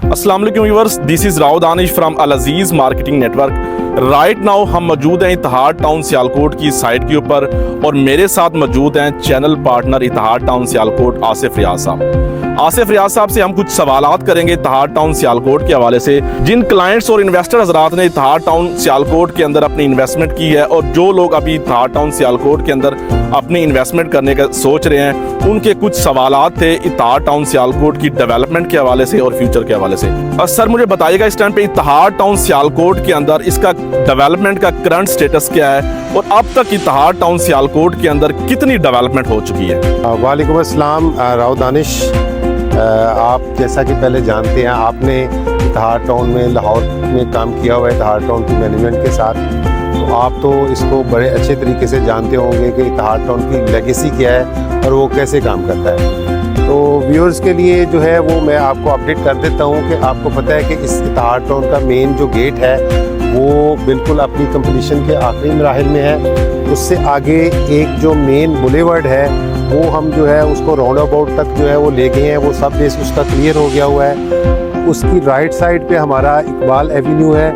अस्सलाम वालेकुम viewers, this is Rao Danish from Al Aziz marketing network. Right now हम मौजूद हैं इतिहाद टाउन सियालकोट की साइट के ऊपर और मेरे साथ मौजूद हैं चैनल पार्टनर इतिहाद टाउन सियालकोट आसिफ रियाज साहब। आसिफ रियाज साहब से हम कुछ सवालात करेंगे इतिहाद टाउन सियालकोट के हवाले से। जिन क्लाइंट्स और इन्वेस्टर हजरात ने इतिहाद टाउन सियालकोट के अंदर अपनी इन्वेस्टमेंट की है और जो लोग अभी इतिहाद टाउन सियालकोट के अंदर अपनी इन्वेस्टमेंट करने का सोच रहे हैं, उनके कुछ सवालात थे इतिहाद टाउन सियालकोट की डेवलपमेंट के हवाले से और फ्यूचर के हवाले से। सर मुझे बताइएगा इस टाइम पे इतिहाद टाउन सियालकोट के अंदर इसका डेवलपमेंट का करंट स्टेटस क्या है और अब तक इतिहाद टाउन सियालकोट के अंदर कितनी डेवलपमेंट हो चुकी है? वालेकुम अस्सलाम राव दानिश। आप जैसा कि पहले जानते हैं, आपने इतिहाद टाउन में लाहौर में काम किया हुआ है इतिहाद टाउन की मैनेजमेंट के साथ, तो आप तो इसको बड़े अच्छे तरीके से जानते होंगे कि इतिहाद टाउन की लेगेसी क्या है और वो कैसे काम करता है। तो व्यूअर्स के लिए जो है वो मैं आपको अपडेट कर देता हूँ कि आपको पता है कि इस इतिहाद टाउन का मेन जो गेट है वो बिल्कुल अपनी कंप्लीशन के आखिरी मराहिल में है। उससे आगे एक जो मेन बुलेवर्ड है वो हम जो है उसको राउंड अबाउट तक जो है वो ले गए हैं, वो सब बेस उसका क्लियर हो गया हुआ है। उसकी राइट साइड पे हमारा इकबाल एवेन्यू है,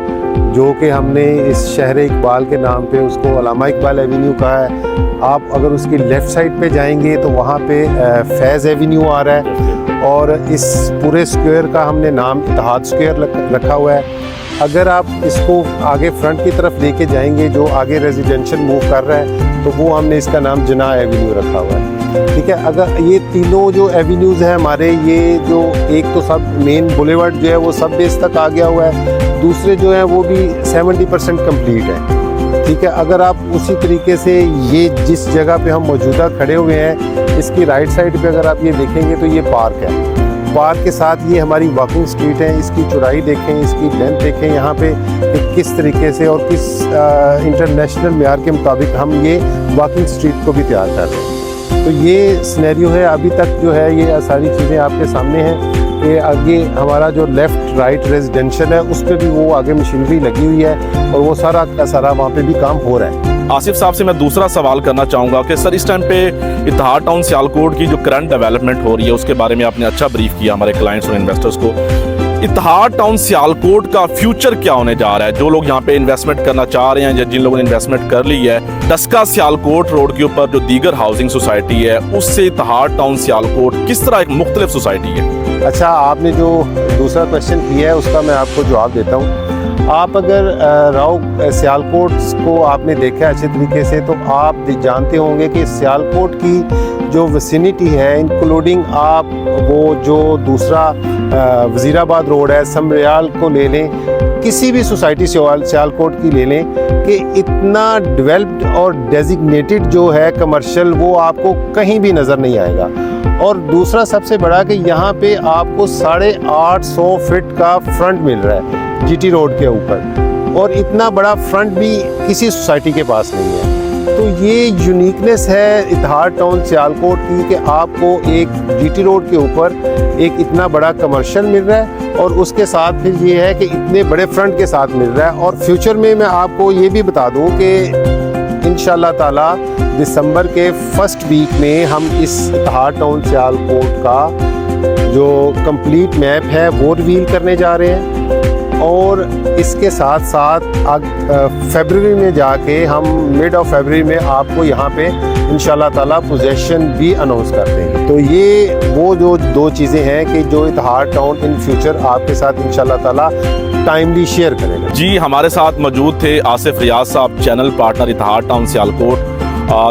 जो कि हमने इस शहर इकबाल के नाम पे उसको अलामा इकबाल एवेन्यू कहा है। आप अगर उसकी लेफ़्ट साइड पे जाएंगे तो वहाँ पे फैज़ एवेन्यू आ रहा है और इस पूरे स्क्वायर का हमने नाम इतिहाद स्क्वायर रखा हुआ है। अगर आप इसको आगे फ्रंट की तरफ लेके जाएंगे, जो आगे रेजिडेंशियल मूव कर रहा है, तो वो हमने इसका नाम जना एवेन्यू रखा हुआ है। ठीक है, अगर ये तीनों जो एवेन्यूज़ हैं हमारे, ये जो एक तो सब मेन बुलेवर्ड जो है वो सब बेस तक आ गया हुआ है, दूसरे जो है वो भी 70% कंप्लीट है। ठीक है, अगर आप उसी तरीके से ये जिस जगह पे हम मौजूदा खड़े हुए हैं, इसकी राइट साइड पे अगर आप ये देखेंगे तो ये पार्क है। पार्क के साथ ये हमारी वॉकिंग स्ट्रीट है। इसकी चौड़ाई देखें, इसकी लेंथ देखें यहाँ पे कि किस तरीके से और किस इंटरनेशनल मेयार के मुताबिक हम ये वॉकिंग स्ट्रीट को भी तैयार कर रहे हैं। तो ये सिनेरियो है अभी तक जो है, ये सारी चीज़ें आपके सामने हैं कि आगे हमारा जो लेफ़्ट राइट रेजिडेंशियल है उस पर भी वो आगे मशीनरी लगी हुई है और वो सारा का सारा वहाँ पे भी काम हो रहा है। आसिफ साहब से मैं दूसरा सवाल करना चाहूँगा कि सर इस टाइम पे इतिहाद टाउन सियालकोट की जो करंट डेवलपमेंट हो रही है उसके बारे में आपने अच्छा ब्रीफ किया हमारे क्लाइंट्स और इन्वेस्टर्स को। इतिहाद टाउन सियालकोट का फ्यूचर क्या होने जा रहा है? जो लोग यहाँ पे इन्वेस्टमेंट करना चाह रहे हैं या जिन लोगों ने इन्वेस्टमेंट कर ली है, डस्का सियालकोट रोड के ऊपर जो दीगर हाउसिंग सोसाइटी है उससे इतिहाद टाउन सियालकोट किस तरह एक मुख्तलिफ सोसाइटी है? अच्छा, आपने जो दूसरा क्वेश्चन किया है उसका मैं आपको जवाब देता हूँ। आप अगर राव सियालकोट को आपने देखा अच्छे तरीके से तो आप जानते होंगे कि सियालकोट की जो विसिनिटी है, इंक्लूडिंग आप वो जो दूसरा वज़ीराबाद रोड है, समरियाल को ले लें, किसी भी सोसाइटी सियालकोट की ले लें, कि इतना डेवलप्ड और डेजिग्नेटेड जो है कमर्शियल वो आपको कहीं भी नज़र नहीं आएगा। और दूसरा सबसे बड़ा कि यहाँ पे आपको 850 फीट का फ्रंट मिल रहा है जीटी रोड के ऊपर, और इतना बड़ा फ्रंट भी किसी सोसाइटी के पास नहीं है। तो ये यूनिकनेस है इतिहाद टाउन सियालकोट की कि आपको एक जीटी रोड के ऊपर एक इतना बड़ा कमर्शियल मिल रहा है और उसके साथ फिर ये है कि इतने बड़े फ्रंट के साथ मिल रहा है। और फ्यूचर में मैं आपको ये भी बता दूं कि इंशाल्लाह ताला दिसंबर के फर्स्ट वीक में हम इस इतिहाद टाउन सियालकोट का जो कंप्लीट मैप है वो रिवील करने जा रहे हैं और इसके साथ साथ फरवरी में जाके हम मिड ऑफ फरवरी में आपको यहाँ पे इंशाल्लाह ताला पोजेशन भी अनाउंस कर देंगे। तो ये वो जो दो चीज़ें हैं कि जो इतिहाद टाउन इन फ्यूचर आपके साथ इंशाल्लाह ताला टाइमली शेयर करेगा। जी, हमारे साथ मौजूद थे आसिफ रियाज साहब, चैनल पार्टनर इतिहाद टाउन सियालकोट।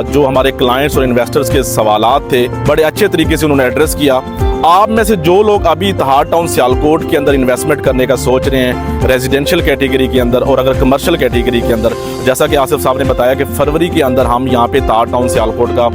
जो हमारे क्लाइंट्स और इन्वेस्टर्स के सवालात थे बड़े अच्छे तरीके से उन्होंने एड्रेस किया। आप में से जो लोग अभी इतिहाद टाउन सियालकोट के अंदर इन्वेस्टमेंट करने का सोच रहे हैं रेजिडेंशियल कैटेगरी के अंदर और अगर कमर्शियल कैटेगरी के अंदर, जैसा कि आसिफ साहब ने बताया कि फरवरी के अंदर हम यहाँ पे इतिहाद टाउन सियालकोट का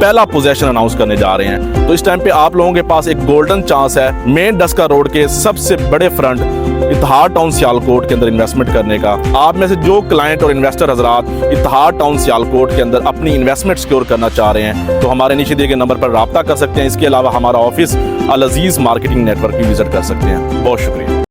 पहला पोजेशन अनाउंस करने जा रहे हैं, तो इस टाइम पे आप लोगों के पास एक गोल्डन चांस है मेन डस्का रोड के सबसे बड़े फ्रंट इतिहाद टाउन सियालकोट के अंदर इन्वेस्टमेंट करने का। आप में से जो क्लाइंट और इन्वेस्टर हजरात इतिहाद टाउन सियालकोट के अंदर अपनी इन्वेस्टमेंट सिक्योर करना चाह रहे हैं तो हमारे नीचे दिए गए नंबर पर रब्ता कर सकते हैं। इसके अलावा हमारा ऑफिस अल अजीज़ मार्केटिंग नेटवर्क भी विजिट कर सकते हैं। बहुत शुक्रिया।